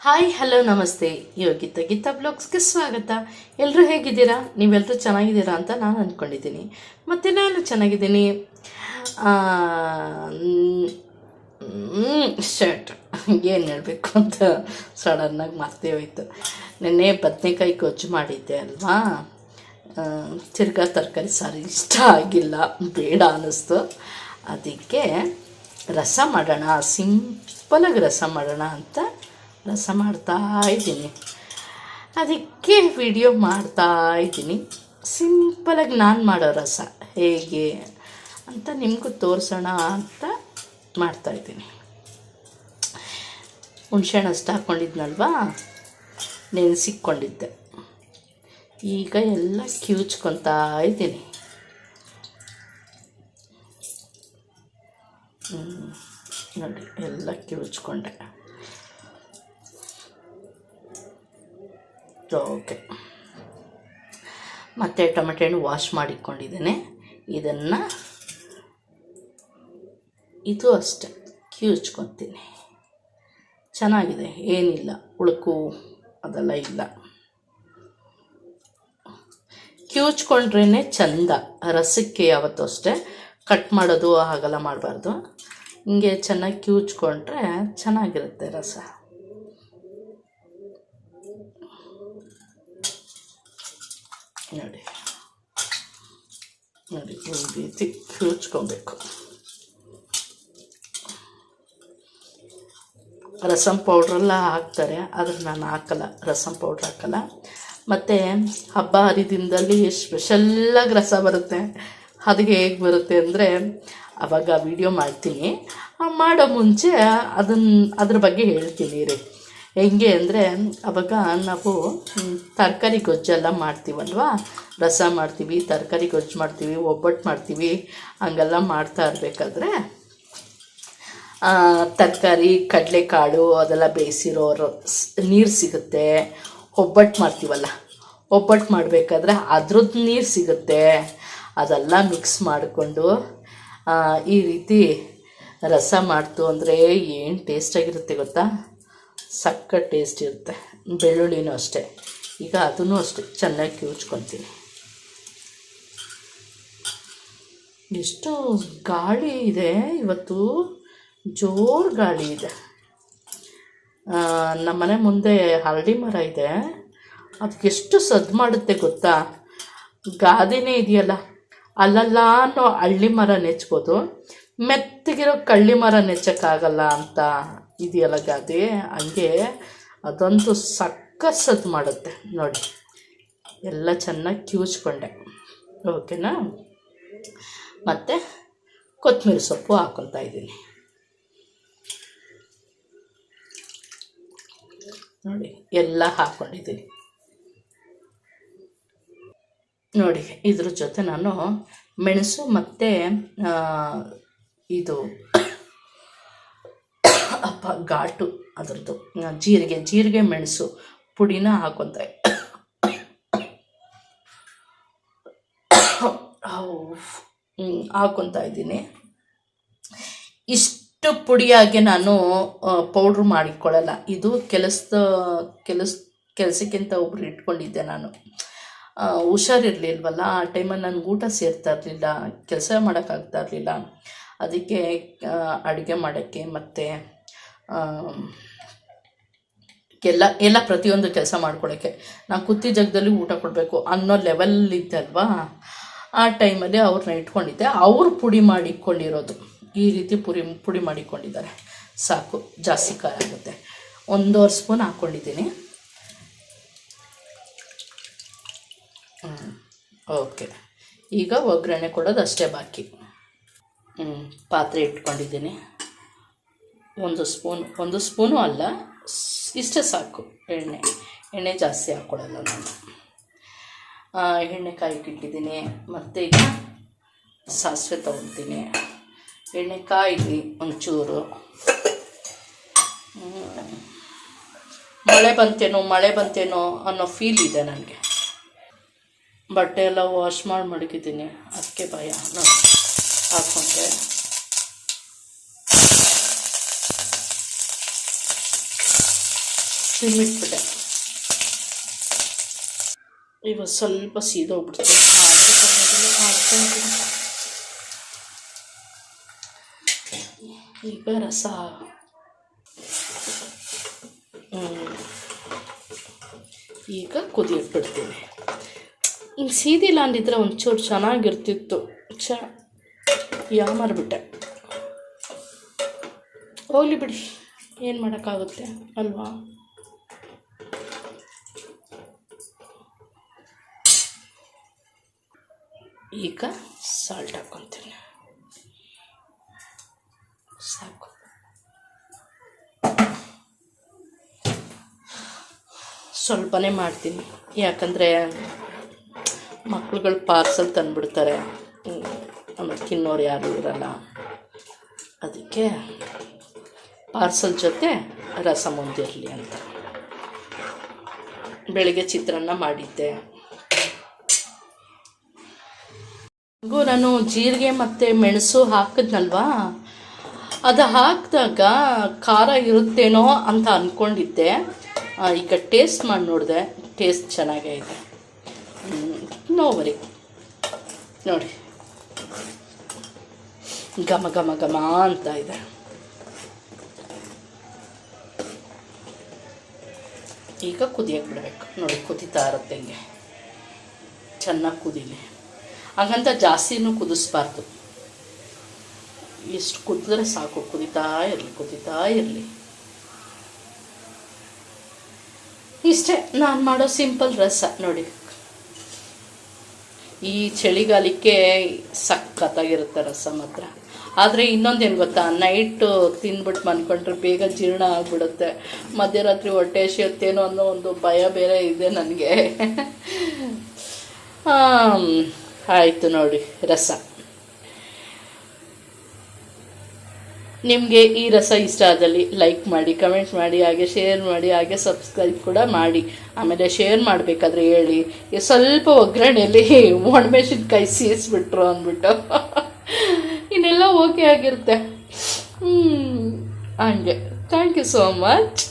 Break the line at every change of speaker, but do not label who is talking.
Hi hello ನಮಸ್ತೆ. ಗೀತಾ ಬ್ಲಾಗ್ಸ್ಗೆ ಸ್ವಾಗತ. ಎಲ್ಲರೂ ಹೇಗಿದ್ದೀರಾ? ನೀವೆಲ್ಲರೂ ಚೆನ್ನಾಗಿದ್ದೀರಾ ಅಂತ ನಾನು ಅಂದ್ಕೊಂಡಿದ್ದೀನಿ. ಮತ್ತು ನಾನು ಚೆನ್ನಾಗಿದ್ದೀನಿ. ಶರ್ಟ್ ಏನು ಹೇಳಬೇಕು ಅಂತ ಸಡನ್ನಾಗಿ ಮರ್ತೇ ಹೋಯ್ತು. ನೆನ್ನೆ ಬದನೆಕಾಯಿ ಗೊಜ್ಜು ಮಾಡಿದ್ದೆ ಅಲ್ವಾ, ತಿರ್ಗಾ ತರಕಾರಿ ಸಾರು ಇಷ್ಟ ಆಗಿಲ್ಲ, ಬೇಡ ಅನ್ನಿಸ್ತು. ಅದಕ್ಕೆ ರಸ ಮಾಡೋಣ, ಸಿಂಪಲಾಗಿ ರಸ ಮಾಡೋಣ ಅಂತ ರಸ ಮಾಡ್ತಾಯಿದ್ದೀನಿ. ಅದಕ್ಕೆ ವಿಡಿಯೋ ಮಾಡ್ತಾಯಿದ್ದೀನಿ. ಸಿಂಪಲಾಗಿ ನಾನು ಮಾಡೋ ರಸ ಹೇಗೆ ಅಂತ ನಿಮಗೂ ತೋರಿಸೋಣ ಅಂತ ಮಾಡ್ತಾಯಿದ್ದೀನಿ. ಹುಣ್ಸೆಹಣ್ಣು ಅಷ್ಟು ಹಾಕ್ಕೊಂಡಿದ್ನಲ್ವಾ, ನೆನೆಸಿಕ್ಕೊಂಡಿದ್ದೆ. ಈಗ ಎಲ್ಲ ಕಿವುಚ್ಕೊತಾ ಇದ್ದೀನಿ. ನೋಡಿ, ಎಲ್ಲ ಕಿವುಚ್ಕೊಂಡೆ. ಓಕೆ, ಮತ್ತು ಟೊಮೆಟೊ ಹಣ್ಣು ವಾಶ್ ಮಾಡಿಟ್ಕೊಂಡಿದ್ದೇನೆ. ಇದನ್ನು ಇದು ಅಷ್ಟೆ ಕಿವುಚ್ಕೊತೀನಿ. ಚೆನ್ನಾಗಿದೆ, ಏನಿಲ್ಲ, ಉಳುಕು ಅದೆಲ್ಲ ಇಲ್ಲ. ಕಿವುಚ್ಕೊಂಡ್ರೇ ಚಂದ ರಸಕ್ಕೆ. ಯಾವತ್ತೂ ಅಷ್ಟೇ ಕಟ್ ಮಾಡೋದು ಹಾಗೆಲ್ಲ ಮಾಡಬಾರ್ದು. ಹಿಂಗೆ ಚೆನ್ನಾಗಿ ಕಿವುಚ್ಕೊಂಡ್ರೆ ಚೆನ್ನಾಗಿರುತ್ತೆ ರಸ. ನೋಡಿ ನೋಡಿ, ಈ ರೀತಿ ಕಿವುಚ್ಕೊಬೇಕು. ರಸಮ್ ಪೌಡ್ರೆಲ್ಲ ಹಾಕ್ತಾರೆ, ಆದರೆ ನಾನು ಹಾಕಲ್ಲ, ರಸಮ್ ಪೌಡ್ರ್ ಹಾಕಲ್ಲ. ಮತ್ತು ಹಬ್ಬ ಹರಿದಿನದಲ್ಲಿ ಸ್ಪೆಷಲ್ಲಾಗಿ ರಸ ಬರುತ್ತೆ. ಅದು ಹೇಗೆ ಬರುತ್ತೆ ಅಂದರೆ ಆವಾಗ ವಿಡಿಯೋ ಮಾಡ್ತೀನಿ. ಮಾಡೋ ಮುಂಚೆ ಅದ್ರ ಬಗ್ಗೆ ಹೇಳ್ತೀನಿ ರೀ. ಹೆಂಗೆ ಅಂದರೆ ಆವಾಗ ನಾವು ತರಕಾರಿ ಗೊಜ್ಜೆಲ್ಲ ಮಾಡ್ತೀವಲ್ವ, ರಸ ಮಾಡ್ತೀವಿ, ತರಕಾರಿ ಗೊಜ್ಜು ಮಾಡ್ತೀವಿ, ಒಬ್ಬಟ್ಟು ಮಾಡ್ತೀವಿ. ಹಂಗೆಲ್ಲ ಮಾಡ್ತಾ ಇರಬೇಕಾದ್ರೆ ತರಕಾರಿ, ಕಡಲೆಕಾಳು ಅದೆಲ್ಲ ಬೇಯಿಸಿರೋ ನೀರು ಸಿಗುತ್ತೆ. ಒಬ್ಬಟ್ಟು ಮಾಡ್ತೀವಲ್ಲ, ಒಬ್ಬಟ್ಟು ಮಾಡಬೇಕಾದ್ರೆ ಅದ್ರದ್ದು ನೀರು ಸಿಗುತ್ತೆ. ಅದೆಲ್ಲ ಮಿಕ್ಸ್ ಮಾಡಿಕೊಂಡು ಈ ರೀತಿ ರಸ ಮಾಡ್ತು ಅಂದರೆ ಏನು ಟೇಸ್ಟಾಗಿರುತ್ತೆ ಗೊತ್ತಾ? ಸಕ್ಕತ್ ಟೇಸ್ಟ್ ಇರುತ್ತೆ. ಬೆಳ್ಳುಳ್ಳಿನೂ ಅಷ್ಟೇ. ಈಗ ಅದನ್ನು ಅಷ್ಟೇ ಚೆನ್ನಾಗಿ ಕಿವುಚ್ಕೊತೀನಿ. ಎಷ್ಟು ಗಾಳಿ ಇದೆ ಇವತ್ತು, ಜೋರು ಗಾಳಿ ಇದೆ. ನಮ್ಮನೆ ಮುಂದೆ ಹರಳಿ ಮರ ಇದೆ, ಅದಕ್ಕೆ ಎಷ್ಟು ಸದ್ದು ಮಾಡುತ್ತೆ ಗೊತ್ತಾ? ಗಾದೆನೇ ಇದೆಯಲ್ಲ, ಅಲ್ಲಲ್ಲ ಅನ್ನೋ ಹಳ್ಳಿ ಮರ ನೆಚ್ಬೋದು, ಮೆತ್ತಗಿರೋ ಕಳ್ಳಿ ಮರ ನೆಚ್ಚಕ್ಕಾಗಲ್ಲ ಅಂತ ಇದೆಯಲ್ಲ ಗಾದೆ, ಹಂಗೆ ಅದಂತೂ ಸಕ್ಕ ಸದ್ದು ಮಾಡುತ್ತೆ. ನೋಡಿ, ಎಲ್ಲ ಚೆನ್ನಾಗಿ ಕಿವುಚ್ಕೊಂಡೆ. ಓಕೆನಾ? ಮತ್ತು ಕೊತ್ತಂಬರಿ ಸೊಪ್ಪು ಹಾಕ್ಕೊತಾ ಇದ್ದೀನಿ. ನೋಡಿ, ಎಲ್ಲ ಹಾಕ್ಕೊಂಡಿದ್ದೀನಿ. ನೋಡಿ, ಇದ್ರ ಜೊತೆ ನಾನು ಮೆಣಸು ಮತ್ತು ಇದು ಘಾಟು ಅದರದ್ದು ಜೀರಿಗೆ ಮೆಣಸು ಪುಡಿನ ಹಾಕ್ಕೊತಾ ಇದ್ದೀನಿ. ಇಷ್ಟು ಪುಡಿಯಾಗಿ ನಾನು ಪೌಡ್ರ್ ಮಾಡಿಕೊಳ್ಳಲ್ಲ. ಇದು ಕೆಲಸಕ್ಕಿಂತ ಒಬ್ರು ಇಟ್ಕೊಂಡಿದ್ದೆ ನಾನು. ಹುಷಾರಿರಲಿಲ್ವಲ್ಲ, ಆ ಟೈಮಲ್ಲಿ ನನಗೆ ಊಟ ಸೇರ್ತಾ ಇರಲಿಲ್ಲ, ಕೆಲಸ ಮಾಡೋಕ್ಕಾಗ್ತಾ ಇರಲಿಲ್ಲ. ಅದಕ್ಕೆ ಅಡುಗೆ ಮಾಡೋಕ್ಕೆ ಮತ್ತು ಎಲ್ಲ ಪ್ರತಿಯೊಂದು ಕೆಲಸ ಮಾಡ್ಕೊಳ್ಳೋಕ್ಕೆ ನಾನು ಕೂತಿ ಜಾಗದಲ್ಲಿ ಊಟ ಕೊಡಬೇಕು ಅನ್ನೋ ಲೆವೆಲ್ಲಿದ್ದೆ ಅಲ್ವಾ. ಆ ಟೈಮಲ್ಲಿ ಅವ್ರನ್ನ ಇಟ್ಕೊಂಡಿದ್ದೆ. ಅವರು ಪುಡಿ ಮಾಡಿಕೊಂಡಿರೋದು ಈ ರೀತಿ ಪುಡಿ ಮಾಡಿಕೊಂಡಿದ್ದಾರೆ. ಸಾಕು, ಜಾಸ್ತಿ ಖಾರ ಆಗುತ್ತೆ. 1.5 ಸ್ಪೂನ್ ಹಾಕ್ಕೊಂಡಿದ್ದೀನಿ. ಓಕೆ, ಈಗ ಒಗ್ಗರಣೆ ಕೊಡೋದು ಅಷ್ಟೇ ಬಾಕಿ. ಪಾತ್ರೆ ಇಟ್ಕೊಂಡಿದ್ದೀನಿ. 1 ಸ್ಪೂನು ಅಲ್ಲ, ಇಷ್ಟೇ ಸಾಕು. ಎಣ್ಣೆ ಜಾಸ್ತಿ ಹಾಕ್ಕೊಳ್ಳಲ್ಲ ನಾನು. ಎಣ್ಣೆ ಕಾಯಿಟ್ಟಿದ್ದೀನಿ. ಮತ್ತು ಈಗ ಸಾಸಿವೆ ತೊಗೊಳ್ತೀನಿ. ಎಣ್ಣೆ ಕಾಯಿಲಿ ಒಂಚೂರು. ಮಳೆ ಬಂತೇನೋ ಅನ್ನೋ ಫೀಲ್ ಇದೆ ನನಗೆ. ಬಟ್ಟೆ ಎಲ್ಲ ವಾಶ್ ಮಾಡಿ ಮಡಗಿದ್ದೀನಿ, ಅದಕ್ಕೆ ಭಯ. ನೋಡಿ, ಹಾಕ್ಕೊಂಡೆ. ಸಿಮ್ಮಿಟ್ಬಿಟ್ಟೆ. ಇವಾಗ ಸ್ವಲ್ಪ ಸೀದೋಗ್ಬಿಡ್ತು, ಮಾಡ್ಕೊಂತೀನಿ. ಈಗ ರಸ ಈಗ ಕುದಿಯಕ್ಕೆ ಬಿಡ್ತೀನಿ. ಹಿಂಗೆ ಸೀದಿಲ್ಲ ಅಂದಿದ್ರೆ ಒಂಚೂರು ಚೆನ್ನಾಗಿರ್ತಿತ್ತು. ಯಾಮಾರ್ಬಿಟ್ಟೆ. ಹೋಗ್ಲಿ ಬಿಡಿ, ಏನು ಮಾಡೋಕ್ಕಾಗುತ್ತೆ ಅಲ್ವಾ. ಈಗ ಸಾಲ್ಟ್ ಹಾಕ್ಕೊತೀನಿ, ಸಾಕು. ಸ್ವಲ್ಪನೇ ಮಾಡ್ತೀನಿ, ಯಾಕಂದರೆ ಮಕ್ಳುಗಳು ಪಾರ್ಸಲ್ ತಂದುಬಿಡ್ತಾರೆ, ಆಮೇಲೆ ತಿನ್ನೋರು ಯಾರೂ ಇರಲ್ಲ. ಅದಕ್ಕೆ ಪಾರ್ಸಲ್ ಜೊತೆ ರಸಮ್ ಒಂದಿರಲಿ ಅಂತ. ಬೆಳಿಗ್ಗೆ ಚಿತ್ರಾನ್ನ ಮಾಡಿದ್ದೆ. ನಾನು ಜೀರಿಗೆ ಮತ್ತು ಮೆಣಸು ಹಾಕಿದ್ನಲ್ವಾ, ಅದು ಹಾಕಿದಾಗ ಖಾರ ಇರುತ್ತೇನೋ ಅಂತ ಅಂದ್ಕೊಂಡಿದ್ದೆ. ಈಗ ಟೇಸ್ಟ್ ಮಾಡಿ ನೋಡಿದೆ, ಟೇಸ್ಟ್ ಚೆನ್ನಾಗೇ ಇದೆ. ನೋವರಿ ನೋಡಿ, ಘಮ ಘಮ ಘಮ ಅಂತ ಇದೆ. ಈಗ ಕುದಿಯಕ್ಕೆ ಬಿಡಬೇಕು ನೋಡಿ, ಕುದೀತಾ ಇರುತ್ತೆ ಹಿಂಗೆ, ಚೆನ್ನಾಗಿ ಕುದೀಲಿ. ಹಾಗಂತ ಜಾಸ್ತಿನೂ ಕುದಿಸ್ಬಾರ್ದು, ಎಷ್ಟು ಕುದಿದ್ರೆ ಸಾಕು. ಕುದೀತಾ ಇರಲಿ. ಇಷ್ಟೇ ನಾನು ಮಾಡೋ ಸಿಂಪಲ್ ರಸ ನೋಡಿ. ಈ ಚಳಿಗಾಲಕ್ಕೆ ಸಖತ್ತಾಗಿರುತ್ತೆ ರಸ ಮಾತ್ರ. ಆದರೆ ಇನ್ನೊಂದೇನು ಗೊತ್ತಾ, ನೈಟು ತಿಂದ್ಬಿಟ್ಟು ಮನ್ಕೊಂಡ್ರೆ ಬೇಗ ಜೀರ್ಣ ಆಗಿಬಿಡುತ್ತೆ. ಮಧ್ಯರಾತ್ರಿ ಹೊಟ್ಟೆ ಹಸಿಯುತ್ತೇನೋ ಅನ್ನೋ ಒಂದು ಭಯ ಬೇರೆ ಇದೆ ನನಗೆ. ಆಯಿತು ನೋಡಿ ರಸ. ನಿಮಗೆ ಈ ರಸ ಇಷ್ಟ ಆದಲ್ಲಿ ಲೈಕ್ ಮಾಡಿ, ಕಮೆಂಟ್ ಮಾಡಿ, ಹಾಗೆ ಶೇರ್ ಮಾಡಿ, ಹಾಗೆ ಸಬ್ಸ್ಕ್ರೈಬ್ ಕೂಡ ಮಾಡಿ. ಆಮೇಲೆ ಶೇರ್ ಮಾಡಬೇಕಾದ್ರೆ ಹೇಳಿ, ಸ್ವಲ್ಪ ಒಗ್ಗರಣೆಯಲ್ಲಿ ಒಣಮೆಣಸಿನ್ಕಾಯಿ ಸೀಸ್ಬಿಟ್ರು ಅಂದ್ಬಿಟ್ಟು ಇನ್ನೆಲ್ಲ ಓಕೆ ಆಗಿರುತ್ತೆ. ಹಂಗೆ. Thank you so much.